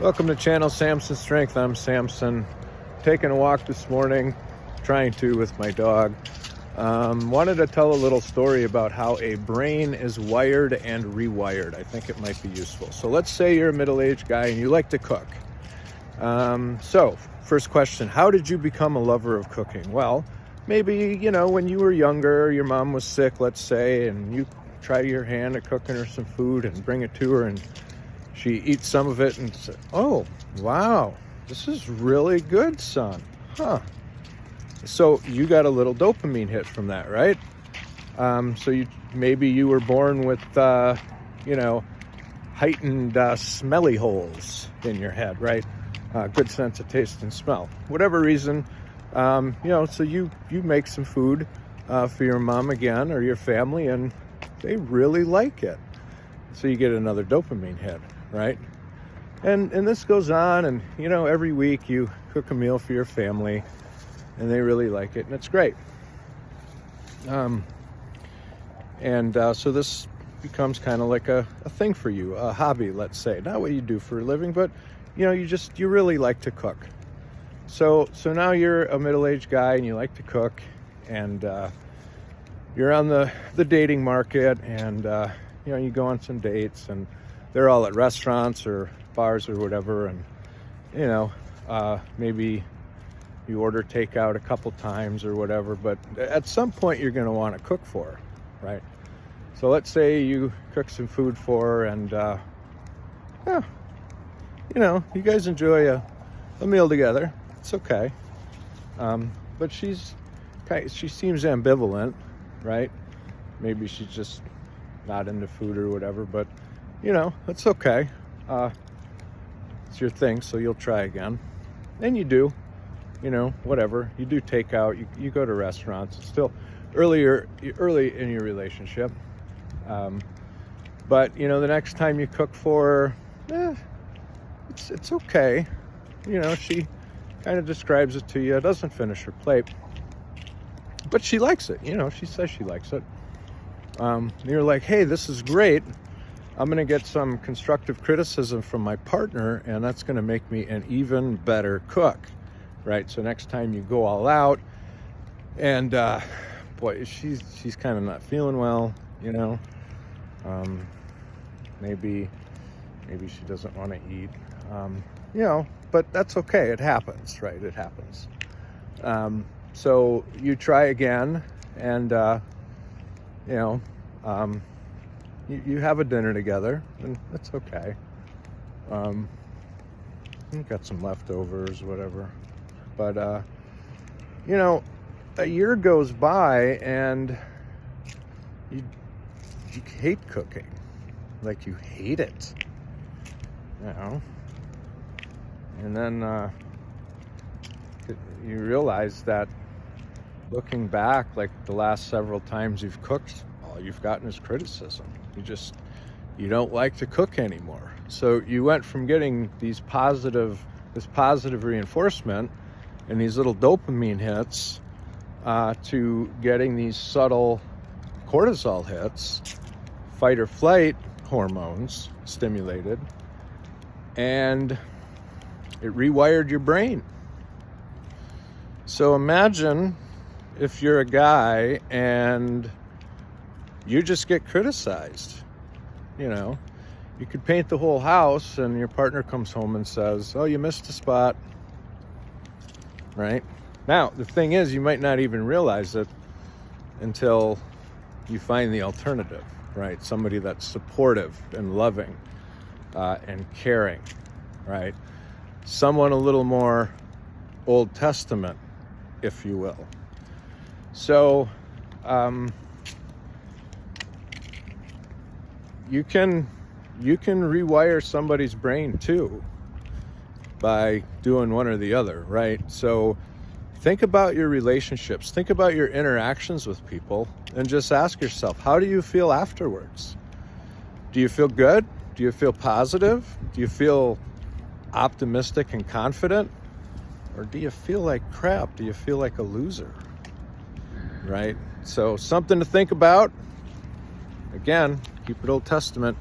Welcome to channel Samson Strength. I'm Samson. Taking a walk this morning, trying to with my dog. Wanted to tell a little story about how a brain is wired and rewired. I think it might be useful. So let's say you're a middle-aged guy and you like to cook. So first question, how did you become a lover of cooking? Well, maybe, when you were younger, your mom was sick, let's say, and you try your hand at cooking her some food and bring it to her, and she eats some of it and says, "Oh, wow, this is really good, son." Huh. So you got a little dopamine hit from that, right? So maybe you were born with, heightened smelly holes in your head, right? Good sense of taste and smell. Whatever reason, so you make some food for your mom again or your family, and they really like it. So you get another dopamine hit, right? And this goes on, and every week you cook a meal for your family and they really like it, and it's great. So this becomes kind of like a thing for you, a hobby, let's say. Not what you do for a living, but you really like to cook. So now you're a middle-aged guy and you like to cook, and you're on the dating market, and you go on some dates, and they're all at restaurants or bars or whatever, and maybe you order takeout a couple times or whatever, but at some point you're going to want to cook for her, right? So let's say you cook some food for her, and you guys enjoy a meal together. It's okay. But she seems ambivalent, right? Maybe she's just not into food or whatever, but it's okay. It's your thing, so you'll try again. And you do, whatever. You do takeout, you go to restaurants. It's still early in your relationship. But the next time you cook for her, it's okay. She kind of describes it to you, doesn't finish her plate, but she likes it. She says she likes it. You're like, hey, this is great. I'm going to get some constructive criticism from my partner, and that's going to make me an even better cook, right? So next time you go all out, and boy, she's kind of not feeling well, maybe she doesn't want to eat, but that's okay. It happens, right? It happens. So you try again, and you have a dinner together, and that's okay. You've got some leftovers, whatever. But, a year goes by, and you hate cooking. Like, you hate it. And then you realize that looking back, like the last several times you've cooked, all you've gotten is criticism. You don't like to cook anymore. So you went from getting this positive reinforcement and these little dopamine hits to getting these subtle cortisol hits, fight or flight hormones stimulated, and it rewired your brain. So imagine if you're a guy and you just get criticized. You could paint the whole house, and your partner comes home and says, "Oh, you missed a spot." Right? Now, the thing is, you might not even realize it until you find the alternative, right? Somebody that's supportive and loving and caring, right? Someone a little more Old Testament, if you will. So, you can rewire somebody's brain too by doing one or the other, right? So think about your relationships, think about your interactions with people, and just ask yourself, how do you feel afterwards? Do you feel good? Do you feel positive? Do you feel optimistic and confident? Or do you feel like crap? Do you feel like a loser? Right? So something to think about. Again, keep it Old Testament.